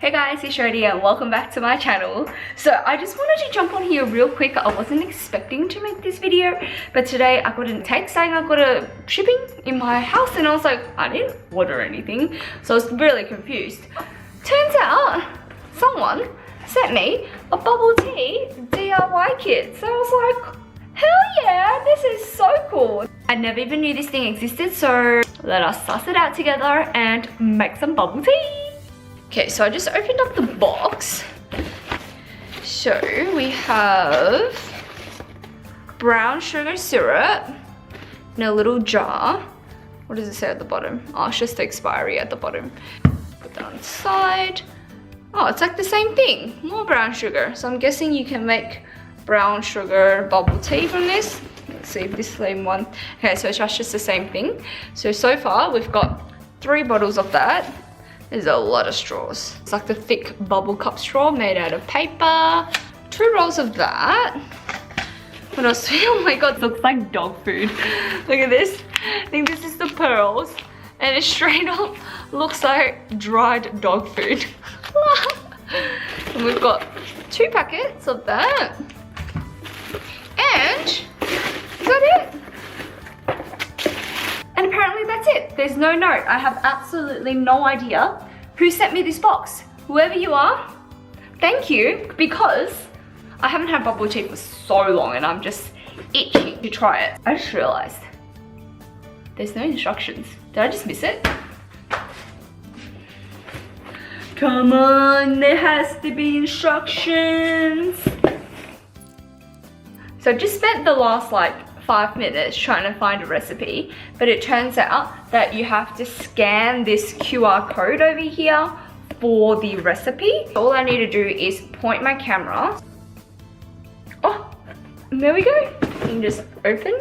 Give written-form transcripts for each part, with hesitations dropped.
Hey guys, it's Jodie and welcome back to my channel. So I just wanted to jump on here real quick. I wasn't expecting to make this video, but today I got a text saying I got a shipping in my house and I was like, I didn't order anything. So I was really confused. Turns out someone sent me a bubble tea DIY kit. So I was like, hell yeah, this is so cool. I never even knew this thing existed, so let us suss it out together and make some bubble tea. Okay, so I just opened up the box. So we have brown sugar syrup in a little jar. What does it say at the bottom? Oh, it's just the expiry at the bottom. Put that on the side. Oh, it's like the same thing, more brown sugar. So I'm guessing you can make brown sugar bubble tea from this. Let's see if this same one. Okay, so it's just the same thing. So far we've got 3 bottles of that. There's a lot of straws. It's like the thick bubble cup straw made out of paper. 2 rolls of that. What else? Oh my god, it looks like dog food. Look at this. I think this is the pearls. And it straight up looks like dried dog food. And we've got 2 packets of that. And is that it? And apparently that's it. There's no note. I have absolutely no idea who sent me this box. Whoever you are, thank you, because I haven't had bubble tea for so long and I'm just itching to try it. I just realized there's no instructions. Did I just miss it? Come on, there has to be instructions. So I just spent the last like 5 minutes trying to find a recipe, but it turns out that you have to scan this QR code over here for the recipe. All I need to do is point my camera. Oh, and there we go. You can just open.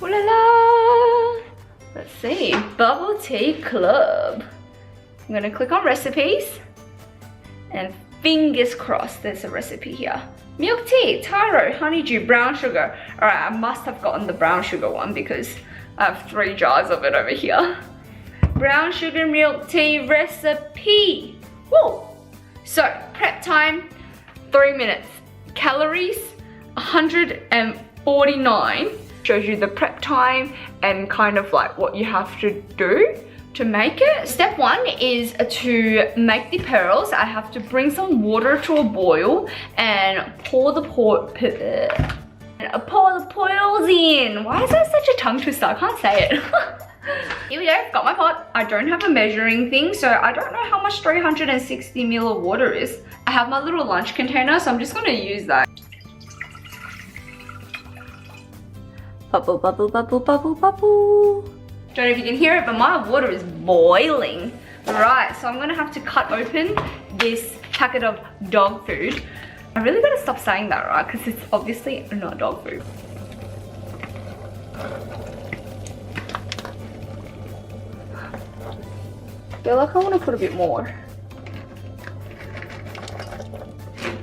Ooh la la. Let's see, Bubble Tea Club. I'm gonna click on recipes and fingers crossed there's a recipe here. Milk tea, taro, honeydew, brown sugar. Alright, I must have gotten the brown sugar one because I have 3 jars of it over here. Brown sugar milk tea recipe. Whoa! So, prep time, 3 minutes. Calories, 149. Shows you the prep time and kind of like what you have to do to make it. Step 1 is to make the pearls. I have to bring some water to a boil and pour the pearls in. Why is that such a tongue twister? I can't say it. Here we go, got my pot. I don't have a measuring thing, so I don't know how much 360 ml of water is. I have my little lunch container, so I'm just gonna use that. Bubble, bubble, bubble, bubble, bubble. Don't know if you can hear it, but my water is boiling. Right, so I'm gonna have to cut open this packet of dog food. I really gotta stop saying that, right? Because it's obviously not dog food. I feel like I want to put a bit more.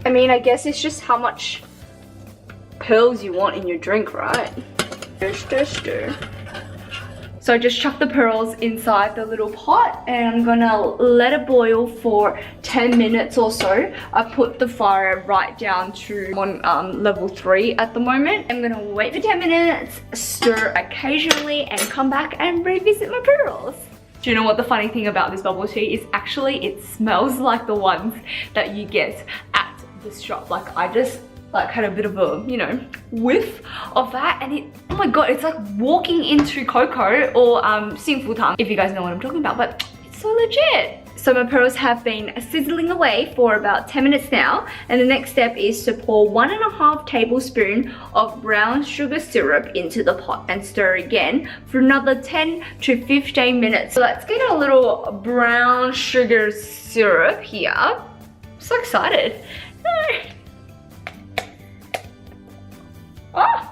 I mean, I guess it's just how much pearls you want in your drink, right? Stir, stir, stir. So I just chuck the pearls inside the little pot and I'm gonna let it boil for 10 minutes or so. I put the fire right down to on level 3 at the moment. I'm gonna wait for 10 minutes, stir occasionally and come back and revisit my pearls. Do you know what the funny thing about this bubble tea is? Actually, it smells like the ones that you get at the shop. Like I just had a bit of a, you know, whiff of that and it, oh my god, it's like walking into cocoa or Tang, if you guys know what I'm talking about, but it's so legit. So my pearls have been sizzling away for about 10 minutes now, and the next step is to pour 1.5 tablespoons of brown sugar syrup into the pot and stir again for another 10 to 15 minutes. So let's get a little brown sugar syrup here. I'm so excited. Oh!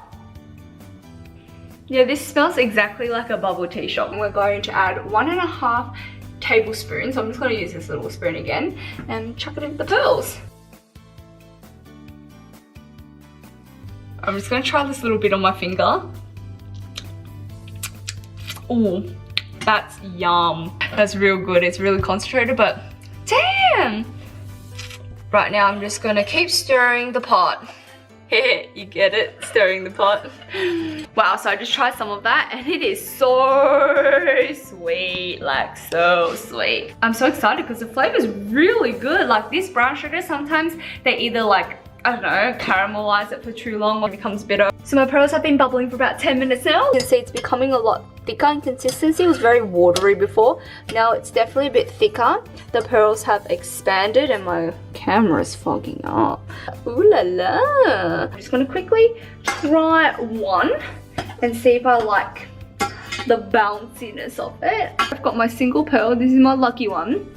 Yeah, this smells exactly like a bubble tea shop. And we're going to add 1.5 tablespoons. So I'm just going to use this little spoon again and chuck it into the pearls. I'm just going to try this little bit on my finger. Ooh, That's yum. That's real good. It's really concentrated, but damn. Right now I'm just gonna keep stirring the pot. You get it? Stirring the pot. Wow, so I just tried some of that and it is so sweet, like so sweet. I'm so excited because the flavor is really good. Like this brown sugar, sometimes they either like, I don't know, caramelize it for too long or it becomes bitter. So my pearls have been bubbling for about 10 minutes now. You can see it's becoming a lot thicker in consistency. It was very watery before. Now it's definitely a bit thicker. The pearls have expanded and my camera is fogging up. Ooh la la. I'm just gonna quickly try one and see if I like the bounciness of it. I've got my single pearl. This is my lucky one.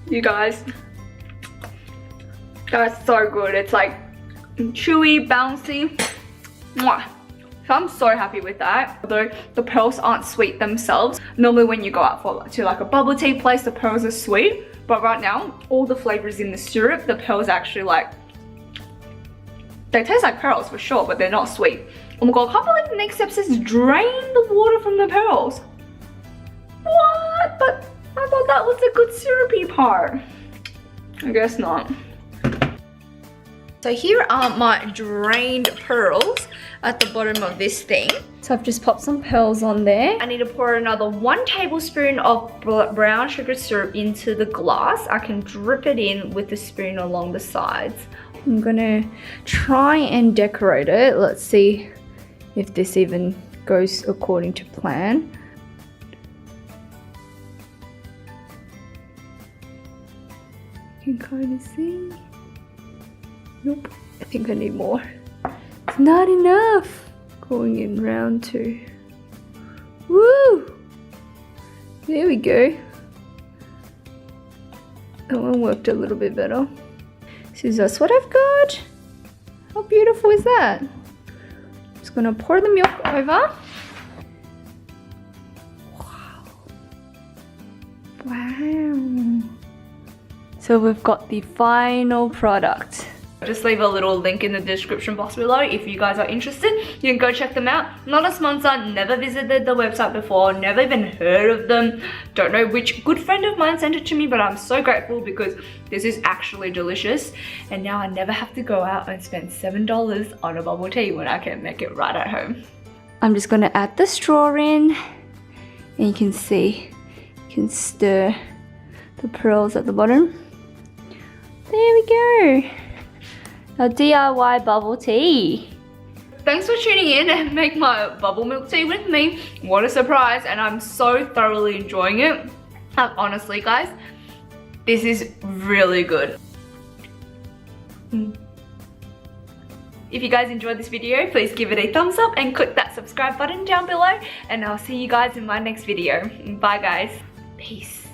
You guys, that's so good. It's like chewy, bouncy. Mwah. So I'm so happy with that. Although the pearls aren't sweet themselves. Normally when you go out to like a bubble tea place, the pearls are sweet. But right now, all the flavors in the syrup, the pearls actually like, they taste like pearls for sure, but they're not sweet. Oh my god, I can't believe the next step says drain the water from the pearls. What? But I thought that was the good syrupy part. I guess not. So here are my drained pearls at the bottom of this thing. So I've just popped some pearls on there. I need to pour another 1 tablespoon of brown sugar syrup into the glass. I can drip it in with the spoon along the sides. I'm gonna try and decorate it. Let's see if this even goes according to plan. You can kind of see. Nope, I think I need more. It's not enough. Going in round 2. Woo! There we go. That one worked a little bit better. So that's what I've got. How beautiful is that? Just gonna pour the milk over. Wow. Wow. So we've got the final product. Just leave a little link in the description box below if you guys are interested. You can go check them out. Not a sponsor, never visited the website before, never even heard of them. Don't know which good friend of mine sent it to me, but I'm so grateful because this is actually delicious. And now I never have to go out and spend $7 on a bubble tea when I can make it right at home. I'm just gonna add the straw in and you can see, you can stir the pearls at the bottom. There we go. A DIY bubble tea. Thanks for tuning in and make my bubble milk tea with me. What a surprise, and I'm so thoroughly enjoying it. Honestly guys, this is really good. If you guys enjoyed this video, please give it a thumbs up and click that subscribe button down below, and I'll see you guys in my next video. Bye guys. Peace.